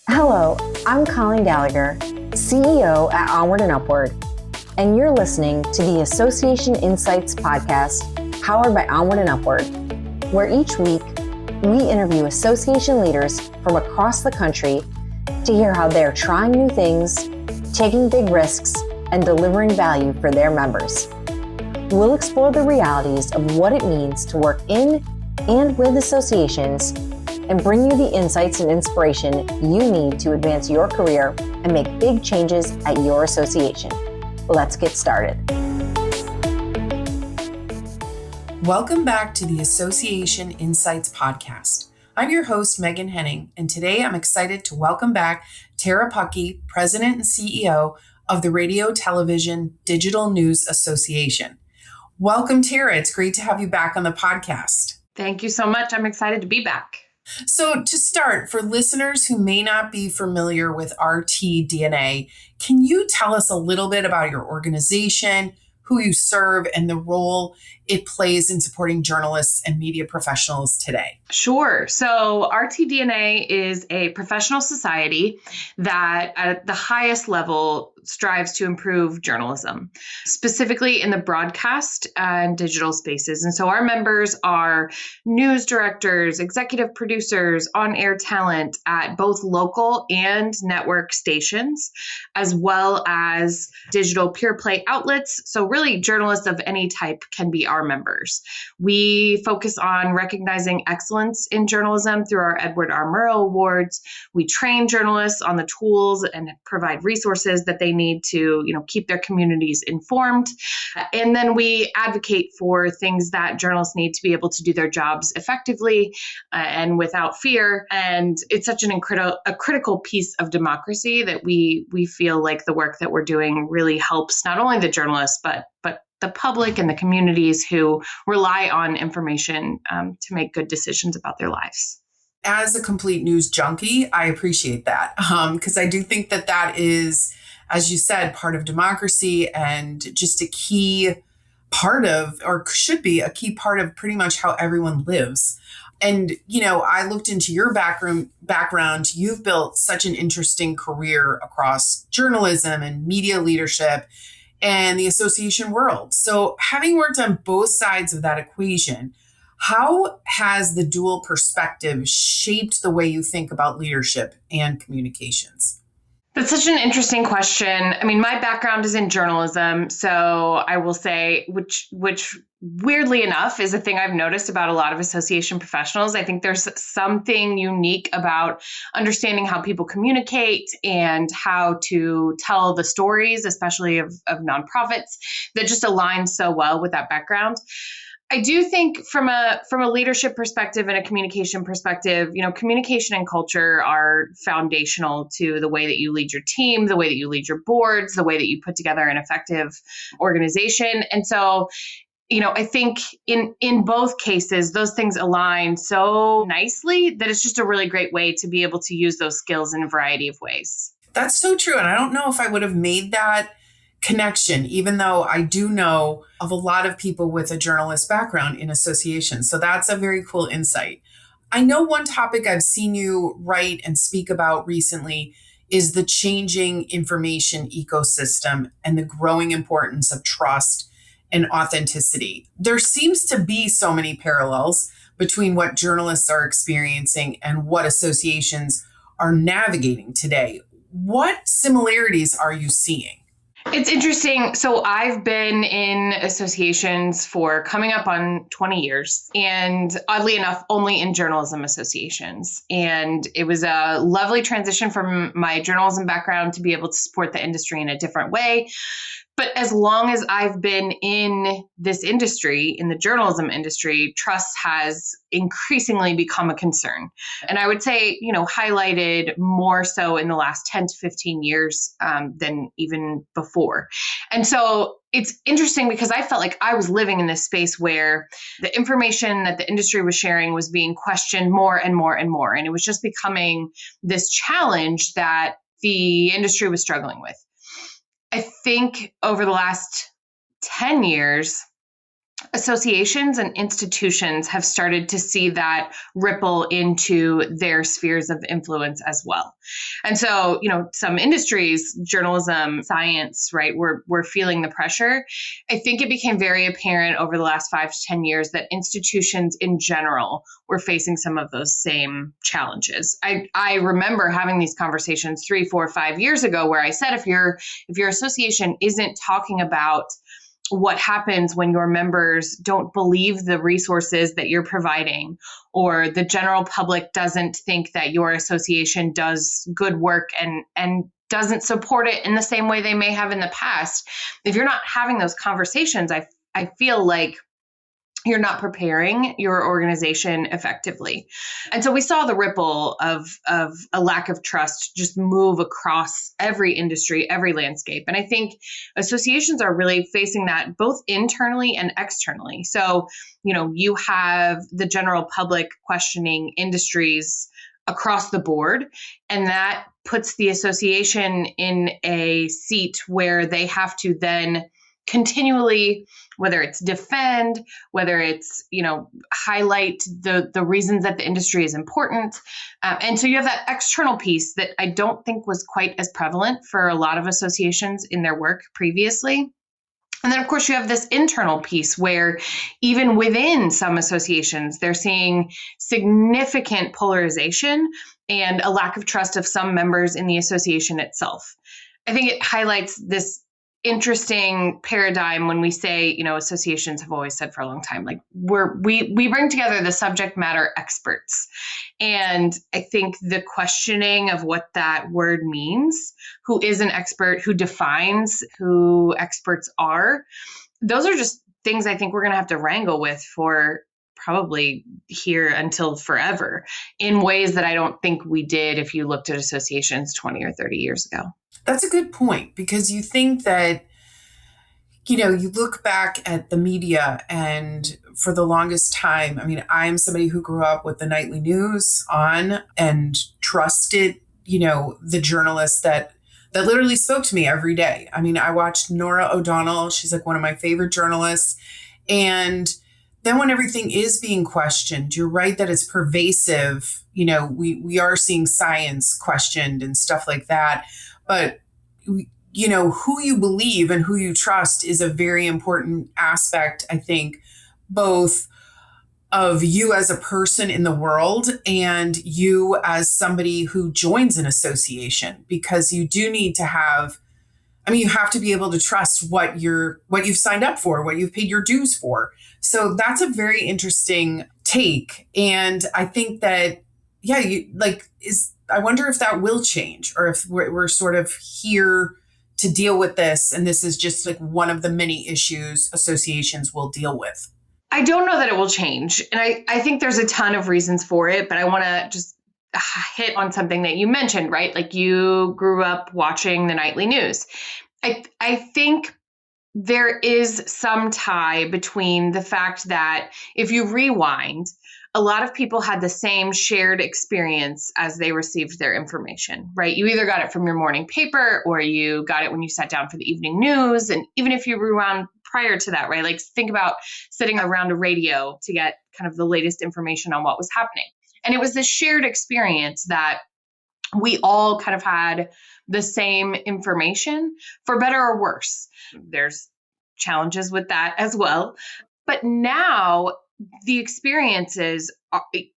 Hello, I'm Colleen Gallagher, CEO at OnWrd UpWrd, and you're listening to the Association Insights podcast powered by OnWrd UpWrd, where each week we interview association leaders from across the country to hear how they're trying new things, taking big risks, and delivering value for their members. We'll explore the realities of what it means to work in and with associations and bring you the insights and inspiration you need to advance your career and make big changes at your association. Let's get started. Welcome back to the Association Insights podcast. I'm your host, Meghan Henning, and today I'm excited to welcome back Tara Puckey, President and CEO of the Radio, Television, Digital News Association. Welcome, Tara. It's great to have you back on the podcast. Thank you so much. I'm excited to be back. So to start, for listeners who may not be familiar with RTDNA, can you tell us a little bit about your organization, who you serve, and the role it plays in supporting journalists and media professionals today? Sure. So RTDNA is a professional society that at the highest level strives to improve journalism, specifically in the broadcast and digital spaces. And so our members are news directors, executive producers, on-air talent at both local and network stations, as well as digital pure play outlets. So really journalists of any type can be our members. We focus on recognizing excellence in journalism through our Edward R. Murrow Awards. We train journalists on the tools and provide resources that they need to, keep their communities informed. And then we advocate for things that journalists need to be able to do their jobs effectively and without fear. And it's such a critical piece of democracy that we feel like the work that we're doing really helps not only the journalists, but the public and the communities who rely on information to make good decisions about their lives. As a complete news junkie, I appreciate that because I do think that is, as you said, part of democracy and just a key part of, or should be a key part of pretty much how everyone lives. And, I looked into your background. You've built such an interesting career across journalism and media leadership and the association world. So having worked on both sides of that equation, how has the dual perspective shaped the way you think about leadership and communications? That's such an interesting question. I mean, my background is in journalism, so I will say, which weirdly enough is a thing I've noticed about a lot of association professionals. I think there's something unique about understanding how people communicate and how to tell the stories, especially of nonprofits, that just aligns so well with that background. I do think from a leadership perspective and a communication perspective, communication and culture are foundational to the way that you lead your team, the way that you lead your boards, the way that you put together an effective organization. And so, I think in both cases, those things align so nicely that it's just a really great way to be able to use those skills in a variety of ways. That's so true. And I don't know if I would have made that connection, even though I do know of a lot of people with a journalist background in association. So that's a very cool insight. I know one topic I've seen you write and speak about recently is the changing information ecosystem and the growing importance of trust and authenticity. There seems to be so many parallels between what journalists are experiencing and what associations are navigating today. What similarities are you seeing? It's interesting. So I've been in associations for coming up on 20 years, and oddly enough, only in journalism associations. And it was a lovely transition from my journalism background to be able to support the industry in a different way. But as long as I've been in this industry, in the journalism industry, trust has increasingly become a concern. And I would say, highlighted more so in the last 10 to 15 years than even before. And so it's interesting because I felt like I was living in this space where the information that the industry was sharing was being questioned more and more and more. And it was just becoming this challenge that the industry was struggling with. I think over the last 10 years, associations and institutions have started to see that ripple into their spheres of influence as well. And so, some industries, journalism, science, right, we're feeling the pressure. I think it became very apparent over the last 5 to 10 years that institutions in general were facing some of those same challenges. I remember having these conversations 3, 4, 5 years ago where I said, if your association isn't talking about what happens when your members don't believe the resources that you're providing, or the general public doesn't think that your association does good work and doesn't support it in the same way they may have in the past. If you're not having those conversations, I feel like you're not preparing your organization effectively. And so we saw the ripple of a lack of trust just move across every industry, every landscape. And I think associations are really facing that both internally and externally. So, you have the general public questioning industries across the board, and that puts the association in a seat where they have to then continually, whether it's defend, whether it's, highlight the reasons that the industry is important. And so you have that external piece that I don't think was quite as prevalent for a lot of associations in their work previously. And then, of course, you have this internal piece where even within some associations, they're seeing significant polarization and a lack of trust of some members in the association itself. I think it highlights this interesting paradigm when we say, associations have always said for a long time, like we bring together the subject matter experts. And I think the questioning of what that word means, who is an expert, who defines who experts are, those are just things I think we're going to have to wrangle with for probably here until forever in ways that I don't think we did if you looked at associations 20 or 30 years ago. That's a good point, because you think that, you look back at the media, and for the longest time, I'm somebody who grew up with the nightly news on and trusted, the journalists that literally spoke to me every day. I watched Nora O'Donnell. She's like one of my favorite journalists. And then when everything is being questioned, you're right that it's pervasive. We are seeing science questioned and stuff like that. But, who you believe and who you trust is a very important aspect, I think, both of you as a person in the world and you as somebody who joins an association, because you do need to have, you have to be able to trust what you've signed up for, what you've paid your dues for. So that's a very interesting take. And I think that, I wonder if that will change, or if we're sort of here to deal with this, and this is just like one of the many issues associations will deal with. I don't know that it will change. And I think there's a ton of reasons for it, but I want to just hit on something that you mentioned, right? Like, you grew up watching the nightly news. I think there is some tie between the fact that if you rewind, a lot of people had the same shared experience as they received their information, right? You either got it from your morning paper or you got it when you sat down for the evening news. And even if you rewound prior to that, right? Like, think about sitting around a radio to get kind of the latest information on what was happening. And it was this shared experience that we all kind of had the same information, for better or worse. There's challenges with that as well. But now the experiences,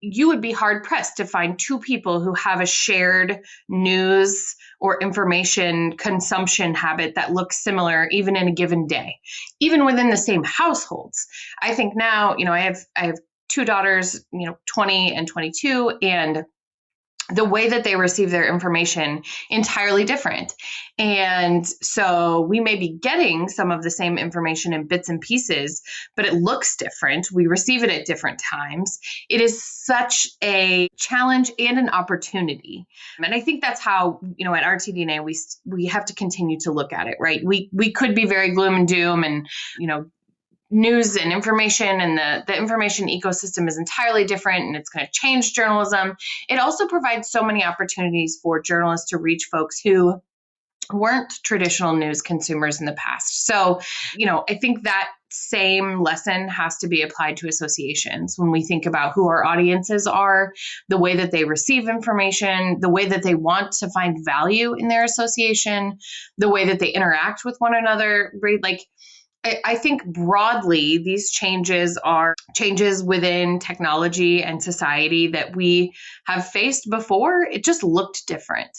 you would be hard pressed to find two people who have a shared news or information consumption habit that looks similar even in a given day, even within the same households. I think now, I have two daughters, 20 and 22, and the way that they receive their information entirely different. And so we may be getting some of the same information in bits and pieces, but it looks different. We receive it at different times. It is such a challenge and an opportunity. And I think that's how, at RTDNA, we have to continue to look at it, right? We could be very gloom and doom and, news and information, and the information ecosystem is entirely different, and it's going to change journalism. It also provides so many opportunities for journalists to reach folks who weren't traditional news consumers in the past. So, I think that same lesson has to be applied to associations when we think about who our audiences are, the way that they receive information, the way that they want to find value in their association, the way that they interact with one another, right? Like, I think broadly, these changes are changes within technology and society that we have faced before. It just looked different.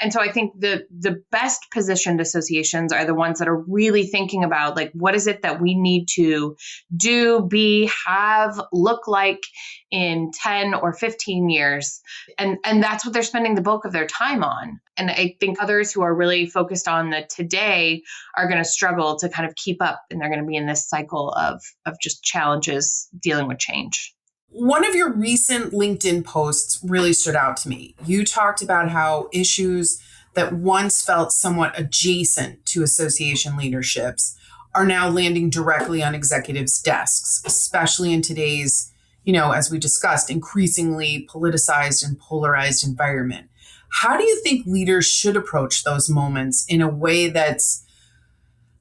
And so I think the best positioned associations are the ones that are really thinking about, like, what is it that we need to do, be, have, look like in 10 or 15 years. And that's what they're spending the bulk of their time on. And I think others who are really focused on the today are going to struggle to kind of keep up, and they're going to be in this cycle of just challenges dealing with change. One of your recent LinkedIn posts really stood out to me. You talked about how issues that once felt somewhat adjacent to association leaderships are now landing directly on executives' desks, especially in today's, as we discussed, increasingly politicized and polarized environment. How do you think leaders should approach those moments in a way that's,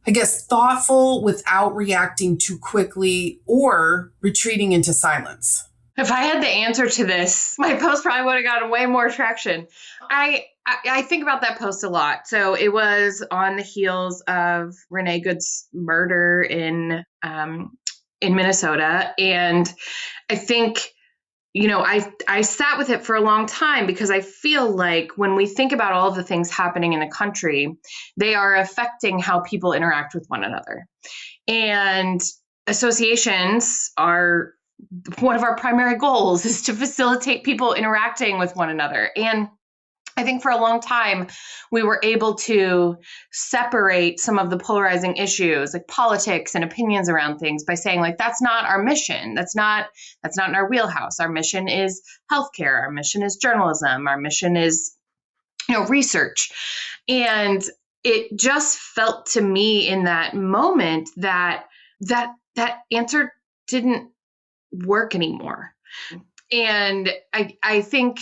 I guess, thoughtful without reacting too quickly or retreating into silence? If I had the answer to this, my post probably would have gotten way more traction. I think about that post a lot. So it was on the heels of Renee Good's murder in Minnesota. And I think, I sat with it for a long time because I feel like when we think about all of the things happening in the country, they are affecting how people interact with one another. And associations are one of our primary goals is to facilitate people interacting with one another. And I think for a long time, we were able to separate some of the polarizing issues like politics and opinions around things by saying, like, that's not our mission. That's not in our wheelhouse. Our mission is healthcare. Our mission is journalism. Our mission is, research. And it just felt to me in that moment that answer didn't work anymore. And I think,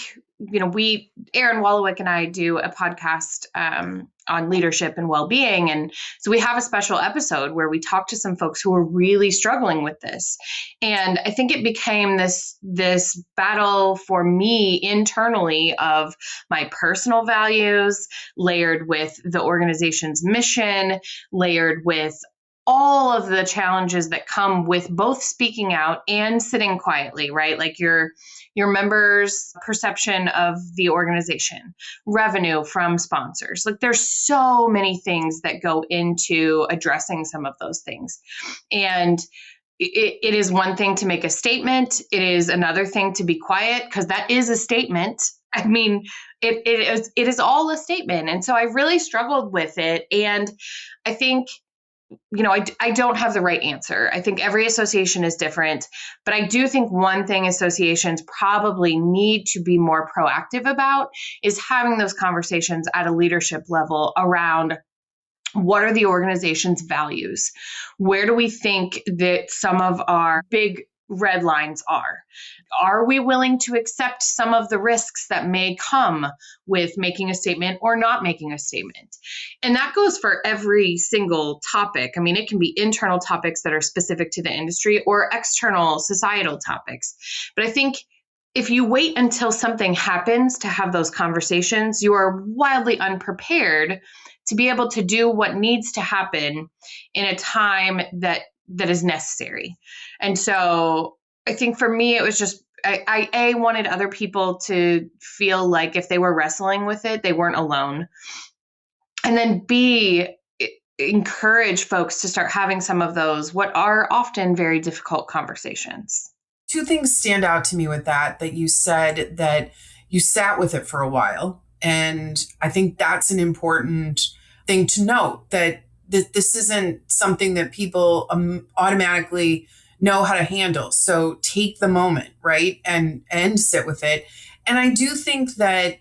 Aaron Wallowik and I do a podcast on leadership and well-being. And so we have a special episode where we talk to some folks who are really struggling with this. And I think it became this battle for me internally of my personal values, layered with the organization's mission, layered with all of the challenges that come with both speaking out and sitting quietly, right? Like your members' perception of the organization, revenue from sponsors. Like there's so many things that go into addressing some of those things. And it is one thing to make a statement. It is another thing to be quiet, because that is a statement. I mean, it is all a statement. And so I really struggled with it. And I think, I don't have the right answer. I think every association is different, but I do think one thing associations probably need to be more proactive about is having those conversations at a leadership level around what are the organization's values? Where do we think that some of our big red lines are? Are we willing to accept some of the risks that may come with making a statement or not making a statement? And that goes for every single topic. I mean, it can be internal topics that are specific to the industry or external societal topics. But I think if you wait until something happens to have those conversations, you are wildly unprepared to be able to do what needs to happen in a time that is necessary. And so I think for me, it was just, I wanted other people to feel like if they were wrestling with it, they weren't alone. And then B, encourage folks to start having some of those, what are often very difficult conversations. Two things stand out to me with that you said that you sat with it for a while. And I think that's an important thing to note, that this isn't something that people automatically know how to handle. So take the moment, right? And sit with it. And I do think that,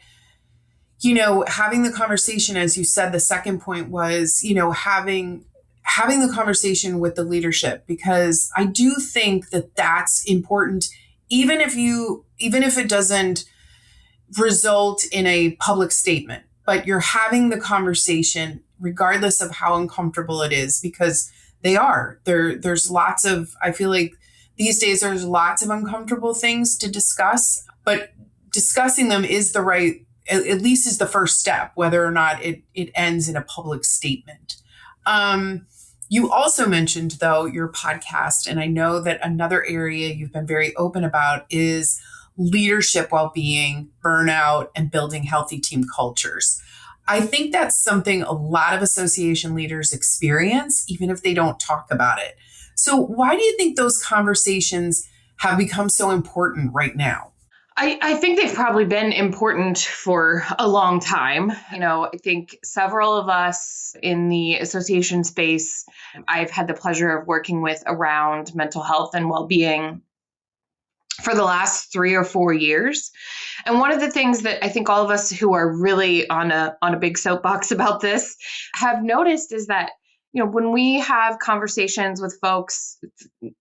having the conversation, as you said, the second point was, having the conversation with the leadership, because I do think that that's important, even if it doesn't result in a public statement, but you're having the conversation regardless of how uncomfortable it is, because They are. There's lots of, I feel like these days there's lots of uncomfortable things to discuss, but discussing them is the right, at least is the first step, whether or not it ends in a public statement. You also mentioned, though, your podcast, and I know that another area you've been very open about is leadership well-being, burnout, and building healthy team cultures. I think that's something a lot of association leaders experience, even if they don't talk about it. So why do you think those conversations have become so important right now? I think they've probably been important for a long time. I think several of us in the association space, I've had the pleasure of working with around mental health and well-being for the last 3 or 4 years. And one of the things that I think all of us who are really on a big soapbox about this have noticed is that when we have conversations with folks,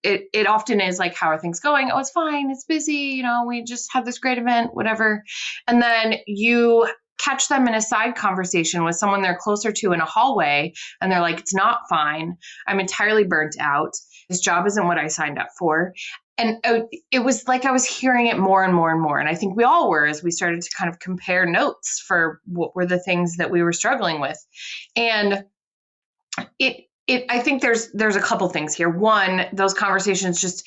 it often is like, how are things going? Oh, it's fine. It's busy. We just had this great event, whatever. And then you catch them in a side conversation with someone they're closer to in a hallway, and they're like, it's not fine. I'm entirely burnt out. This job isn't what I signed up for. And it was like I was hearing it more and more and more. And I think we all were, as we started to kind of compare notes for what were the things that we were struggling with. And I think there's a couple things here. One, those conversations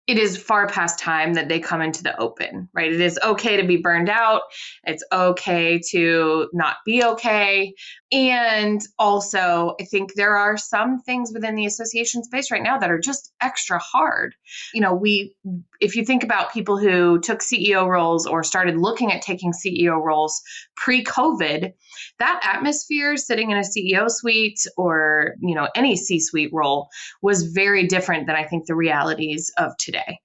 it is far past time that they come into the open, right? It is okay to be burned out. It's okay to not be okay. And also, I think there are some things within the association space right now that are just extra hard. If you think about people who took CEO roles or started looking at taking CEO roles pre-COVID, that atmosphere sitting in a CEO suite or, any C-suite role was very different than I think the realities of today.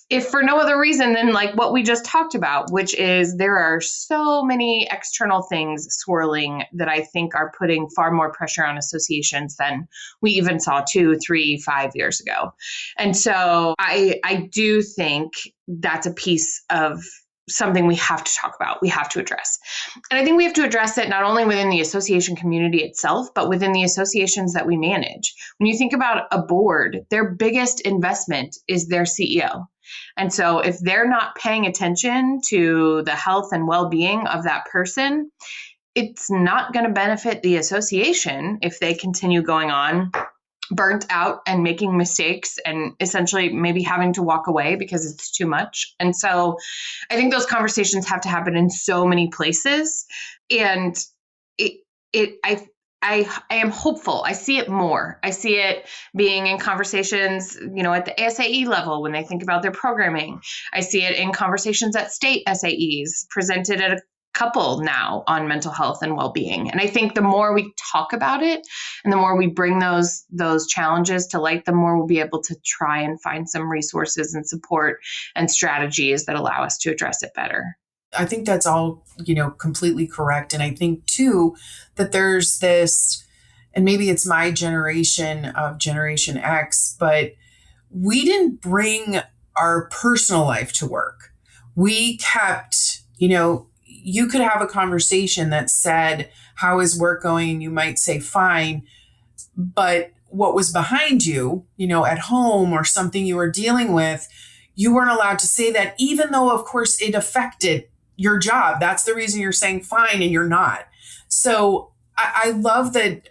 If for no other reason than like what we just talked about, which is there are so many external things swirling that I think are putting far more pressure on associations than we even saw 2, 3, 5 years ago. And so I do think that's a piece of something we have to talk about, we have to address. And I think we have to address it not only within the association community itself, but within the associations that we manage. When you think about a board, their biggest investment is their CEO. And so if they're not paying attention to the health and well-being of that person, it's not going to benefit the association if they continue going on burnt out and making mistakes and essentially maybe having to walk away because it's too much. And so I think those conversations have to happen in so many places. And I am hopeful. I see it more. I see it being in conversations, at the SAE level when they think about their programming. I see it in conversations at state SAEs presented at a couple now on mental health and well-being. And I think the more we talk about it and the more we bring those challenges to light, the more we'll be able to try and find some resources and support and strategies that allow us to address it better. I think that's all, completely correct. And I think too, that there's this, and maybe it's my generation of Generation X, but we didn't bring our personal life to work. We kept, you could have a conversation that said, how is work going? And you might say, fine. But what was behind you, at home or something you were dealing with, you weren't allowed to say that, even though, of course, it affected your job. That's the reason you're saying fine and you're not. So I love that,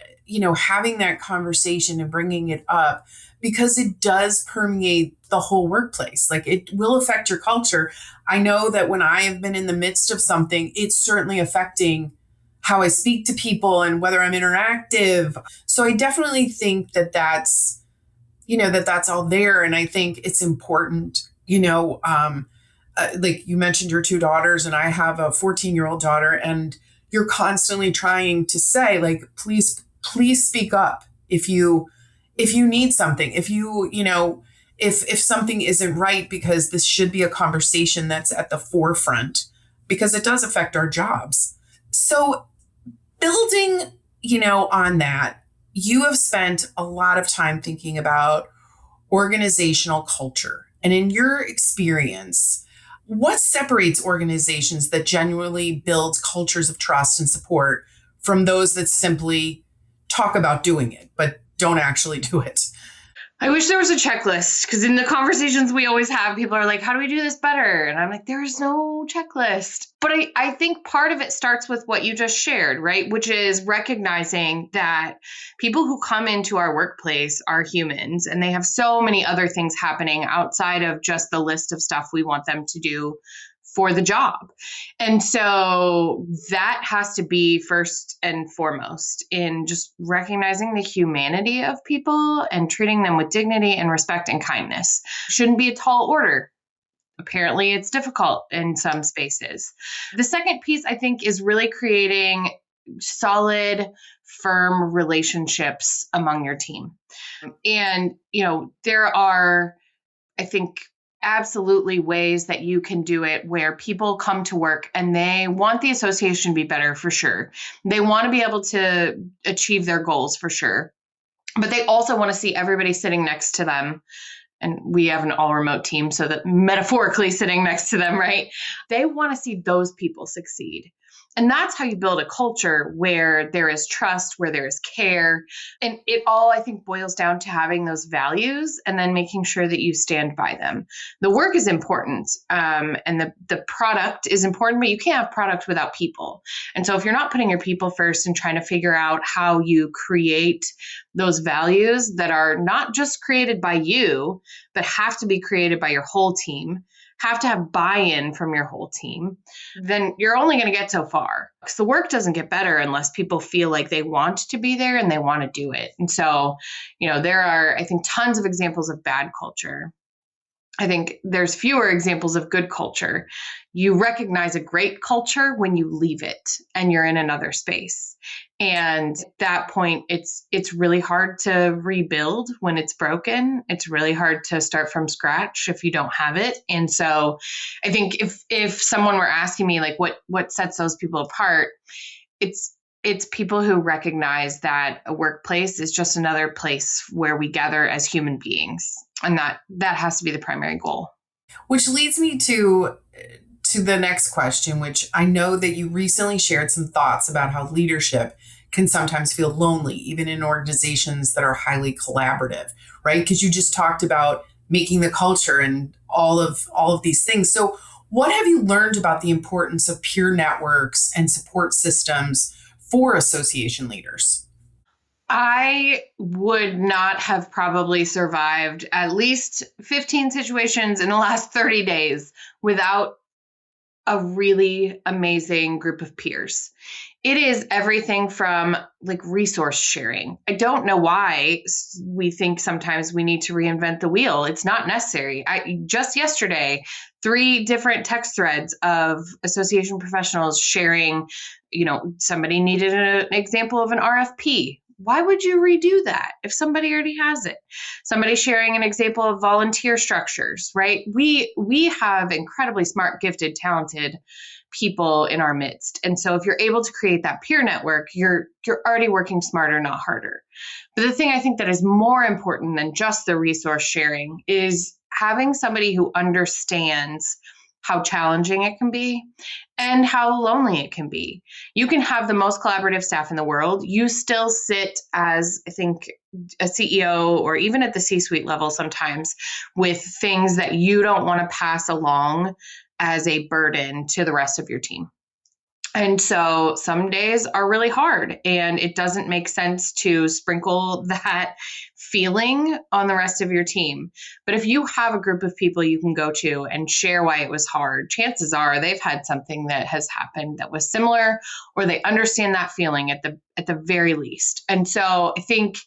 having that conversation and bringing it up, because it does permeate the whole workplace. Like, it will affect your culture. I know that when I have been in the midst of something, it's certainly affecting how I speak to people and whether I'm interactive. So I definitely think that that's all there. And I think it's important, like you mentioned your 2 daughters, and I have a 14-year-old daughter, and you're constantly trying to say, like, please speak up if you need something, if something isn't right, because this should be a conversation that's at the forefront, because it does affect our jobs. So building, on that, you have spent a lot of time thinking about organizational culture. And in your experience, what separates organizations that genuinely build cultures of trust and support from those that simply talk about doing it, but don't actually do it. I wish there was a checklist, because in the conversations we always have, people are like, how do we do this better? And I'm like, there is no checklist. But I think part of it starts with what you just shared, right? Which is recognizing that people who come into our workplace are humans, and they have so many other things happening outside of just the list of stuff we want them to do for the job. And so that has to be first and foremost in just recognizing the humanity of people and treating them with dignity and respect and kindness. Shouldn't be a tall order. Apparently, it's difficult in some spaces. The second piece, I think, is really creating solid, firm relationships among your team. And, there are, I think, absolutely ways that you can do it where people come to work and they want the association to be better for sure. They want to be able to achieve their goals for sure. But they also want to see everybody sitting next to them. And we have an all remote team, so that metaphorically sitting next to them, right? They want to see those people succeed. And that's how you build a culture where there is trust, where there is care. And it all, I think, boils down to having those values and then making sure that you stand by them. The work is important, and the product is important, but you can't have product without people. And so if you're not putting your people first and trying to figure out how you create those values that are not just created by you, but have to be created by your whole team, have to have buy-in from your whole team, then you're only going to get so far. Because the work doesn't get better unless people feel like they want to be there and they want to do it. And so, there are, I think, tons of examples of bad culture. I think there's fewer examples of good culture. You recognize a great culture when you leave it and you're in another space. And at that point, it's really hard to rebuild when it's broken. It's really hard to start from scratch if you don't have it. And so I think if someone were asking me like what sets those people apart, it's people who recognize that a workplace is just another place where we gather as human beings. And that has to be the primary goal. Which leads me to the next question, which I know that you recently shared some thoughts about how leadership can sometimes feel lonely, even in organizations that are highly collaborative, right? Because you just talked about making the culture and all of these things. So what have you learned about the importance of peer networks and support systems for association leaders? I would not have probably survived at least 15 situations in the last 30 days without a really amazing group of peers. It is everything from like resource sharing. I don't know why we think sometimes we need to reinvent the wheel. It's not necessary. Just yesterday, 3 different text threads of association professionals sharing, somebody needed an example of an RFP. Why would you redo that if somebody already has it? Somebody sharing an example of volunteer structures, right? We have incredibly smart, gifted, talented people in our midst. And so if you're able to create that peer network, you're already working smarter, not harder. But the thing I think that is more important than just the resource sharing is having somebody who understands how challenging it can be and how lonely it can be. You can have the most collaborative staff in the world. You still sit as, I think, a CEO or even at the C-suite level sometimes with things that you don't want to pass along as a burden to the rest of your team. And so some days are really hard, and it doesn't make sense to sprinkle that feeling on the rest of your team. But if you have a group of people you can go to and share why it was hard, chances are they've had something that has happened that was similar, or they understand that feeling at the very least. And so I think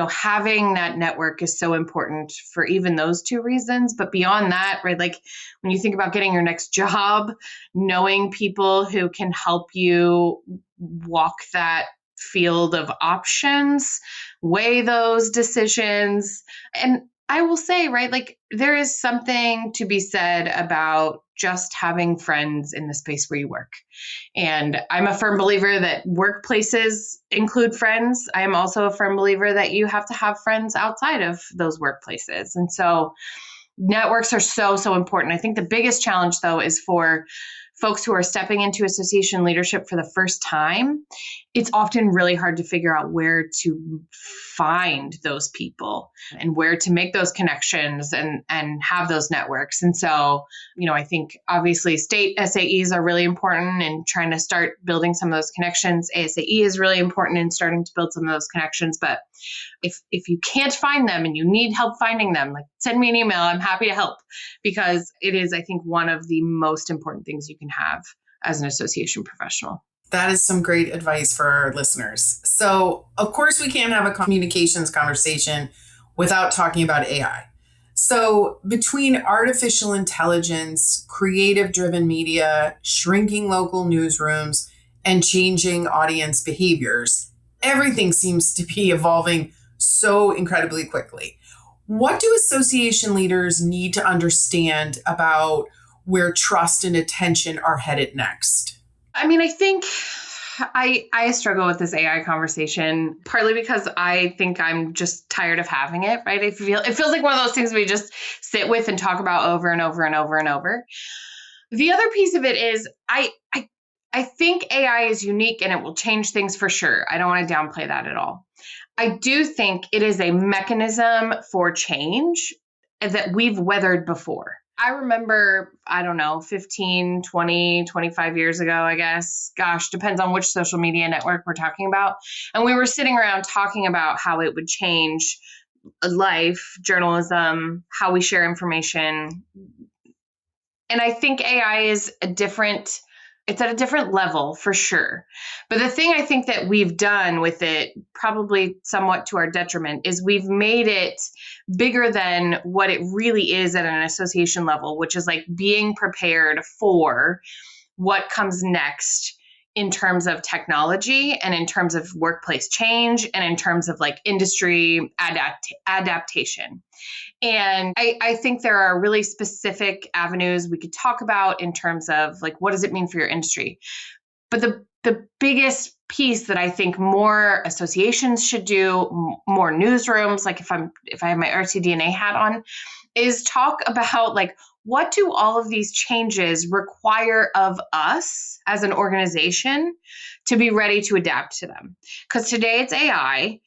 having that network is so important for even those 2 reasons. But beyond that, right, like when you think about getting your next job, knowing people who can help you walk that field of options, weigh those decisions. And I will say, right, like there is something to be said about just having friends in the space where you work. And I'm a firm believer that workplaces include friends. I am also a firm believer that you have to have friends outside of those workplaces. And so networks are so, so important. I think the biggest challenge, though, is for folks who are stepping into association leadership for the first time, it's often really hard to figure out where to find those people and where to make those connections and have those networks. And so, I think obviously state SAEs are really important in trying to start building some of those connections. ASAE is really important in starting to build some of those connections. But if you can't find them and you need help finding them, like send me an email. I'm happy to help, because it is, I think, one of the most important things you can have as an association professional. That is some great advice for our listeners. So, of course, we can't have a communications conversation without talking about AI. So, between artificial intelligence, creative-driven media, shrinking local newsrooms, and changing audience behaviors, everything seems to be evolving so incredibly quickly. What do association leaders need to understand about where trust and attention are headed next? I mean, I think I struggle with this AI conversation, partly because I think I'm just tired of having it, right? It feels like one of those things we just sit with and talk about over and over and over and over. The other piece of it is I think AI is unique and it will change things for sure. I don't want to downplay that at all. I do think it is a mechanism for change that we've weathered before. I remember, 15, 20, 25 years ago, I guess, depends on which social media network we're talking about. And we were sitting around talking about how it would change life, journalism, how we share information. And I think AI is it's at a different level for sure. But the thing I think that we've done with it, probably somewhat to our detriment, is we've made it bigger than what it really is at an association level, which is like being prepared for what comes next in terms of technology and in terms of workplace change and in terms of like industry adaptation. And I think there are really specific avenues we could talk about in terms of like, what does it mean for your industry? But the biggest piece that I think more associations should do, more newsrooms, like if I have my RTDNA hat on, is talk about like, what do all of these changes require of us as an organization to be ready to adapt to them? Because today it's AI.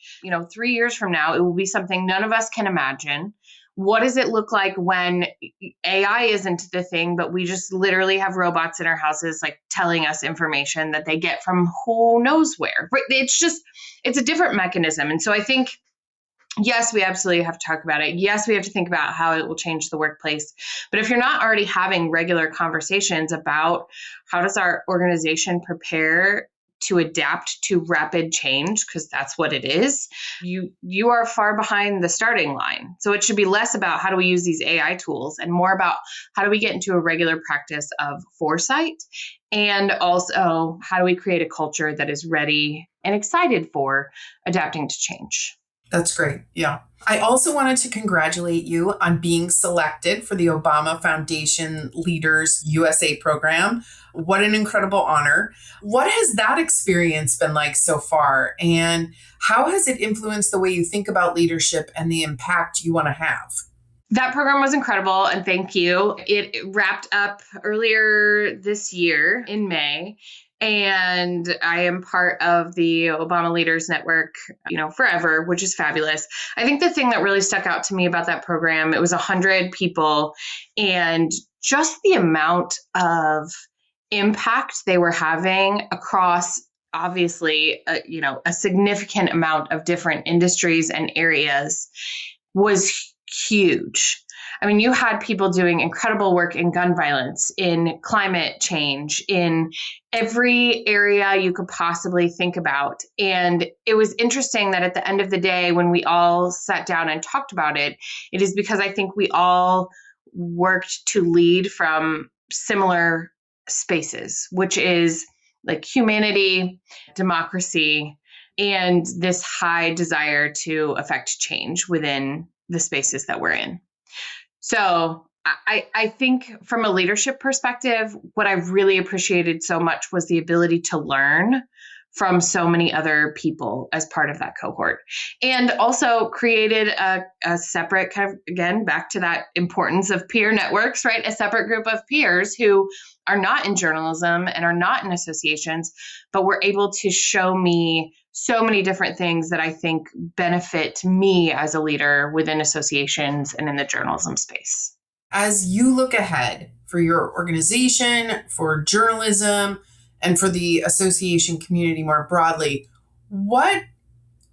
3 years from now, it will be something none of us can imagine. What does it look like when AI isn't the thing, but we just literally have robots in our houses, like telling us information that they get from who knows where? It's a different mechanism. And so I think, yes, we absolutely have to talk about it. Yes, we have to think about how it will change the workplace. But if you're not already having regular conversations about how does our organization prepare to adapt to rapid change, because that's what it is, you are far behind the starting line. So it should be less about how do we use these AI tools and more about how do we get into a regular practice of foresight, and also how do we create a culture that is ready and excited for adapting to change. That's great. Yeah. I also wanted to congratulate you on being selected for the Obama Foundation Leaders USA program. What an incredible honor. What has that experience been like so far? And how has it influenced the way you think about leadership and the impact you want to have? That program was incredible, and thank you. It wrapped up earlier this year in May. And I am part of the Obama Leaders Network, forever, which is fabulous. I think the thing that really stuck out to me about that program, it was 100 people, and just the amount of impact they were having across, obviously, a significant amount of different industries and areas was huge. I mean, you had people doing incredible work in gun violence, in climate change, in every area you could possibly think about. And it was interesting that at the end of the day, when we all sat down and talked about it, it is because I think we all worked to lead from similar spaces, which is like humanity, democracy, and this high desire to affect change within the spaces that we're in. So I think from a leadership perspective, what I really appreciated so much was the ability to learn from so many other people as part of that cohort. And also created a separate kind of, again, back to that importance of peer networks, right? A separate group of peers who are not in journalism and are not in associations, but were able to show me so many different things that I think benefit me as a leader within associations and in the journalism space. As you look ahead for your organization, for journalism, and for the association community more broadly, what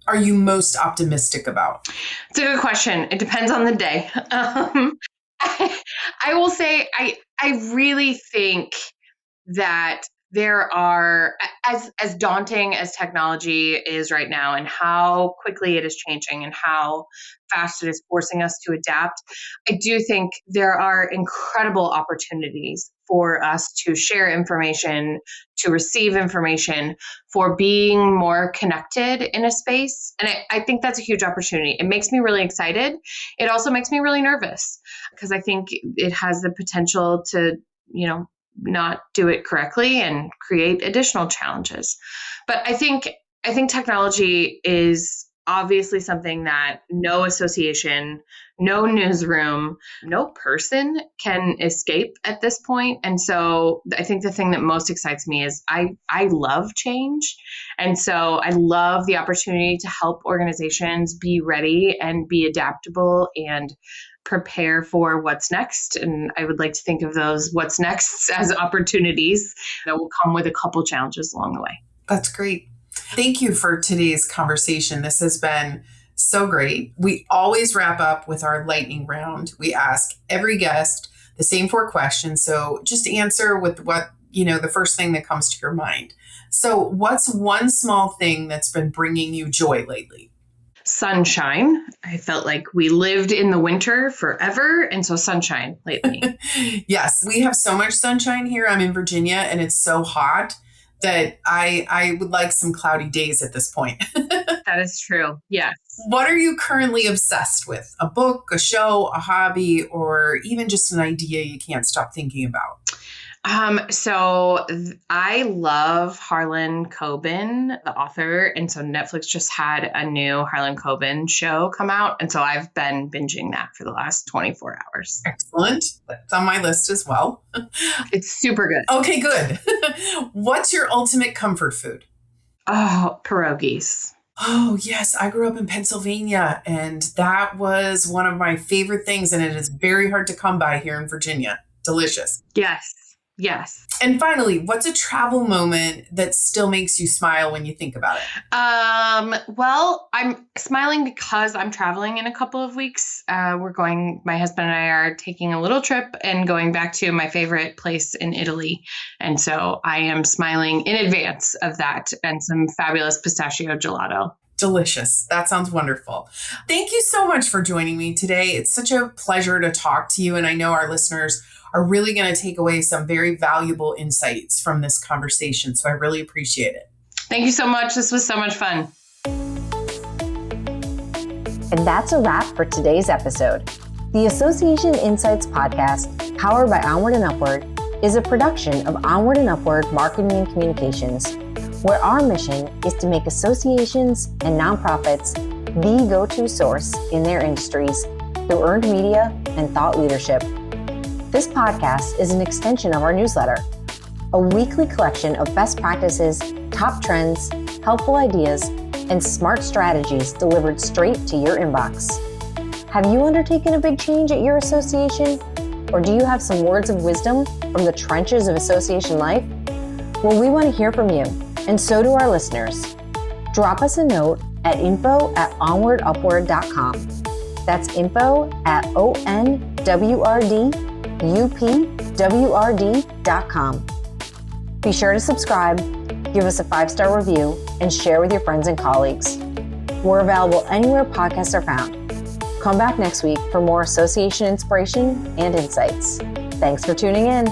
are you most optimistic about? It's a good question. It depends on the day. I will say I really think that there are, as daunting as technology is right now and how quickly it is changing and how fast it is forcing us to adapt, I do think there are incredible opportunities for us to share information, to receive information, for being more connected in a space. And I think that's a huge opportunity. It makes me really excited. It also makes me really nervous because I think it has the potential to, not do it correctly and create additional challenges. But I think technology is obviously something that no association, no newsroom, no person can escape at this point. And so I think the thing that most excites me is I love change. And so I love the opportunity to help organizations be ready and be adaptable and prepare for what's next. And I would like to think of those what's next as opportunities that will come with a couple challenges along the way. That's great. Thank you for today's conversation. This has been so great. We always wrap up with our lightning round. We ask every guest the same 4 questions. So just answer with what, the first thing that comes to your mind. So what's one small thing that's been bringing you joy lately? Sunshine. I felt like we lived in the winter forever. And so sunshine lately. Yes, we have so much sunshine here. I'm in Virginia and it's so hot that I would like some cloudy days at this point. That is true. Yes. What are you currently obsessed with? A book, a show, a hobby, or even just an idea you can't stop thinking about? So I love Harlan Coben, the author. And so Netflix just had a new Harlan Coben show come out. And so I've been binging that for the last 24 hours. Excellent. That's on my list as well. It's super good. Okay, good. What's your ultimate comfort food? Oh, pierogies. Oh, yes. I grew up in Pennsylvania, and that was one of my favorite things. And it is very hard to come by here in Virginia. Delicious. Yes. Yes. And finally, what's a travel moment that still makes you smile when you think about it? Well, I'm smiling because I'm traveling in a couple of weeks. My husband and I are taking a little trip and going back to my favorite place in Italy. And so I am smiling in advance of that and some fabulous pistachio gelato. Delicious. That sounds wonderful. Thank you so much for joining me today. It's such a pleasure to talk to you. And I know our listeners are really going to take away some very valuable insights from this conversation. So I really appreciate it. Thank you so much. This was so much fun. And that's a wrap for today's episode. The Association Insights podcast, powered by OnWrd and UpWrd, is a production of OnWrd and UpWrd Marketing and Communications, where our mission is to make associations and nonprofits the go-to source in their industries through earned media and thought leadership. This podcast is an extension of our newsletter, a weekly collection of best practices, top trends, helpful ideas, and smart strategies delivered straight to your inbox. Have you undertaken a big change at your association? Or do you have some words of wisdom from the trenches of association life? Well, we want to hear from you, and so do our listeners. Drop us a note at info@onwardupwrd.com. That's info@onwrdupwrd.com. Be sure to subscribe, give us a 5-star review, and share with your friends and colleagues. We're available anywhere podcasts are found. Come back next week for more association inspiration and insights. Thanks for tuning in.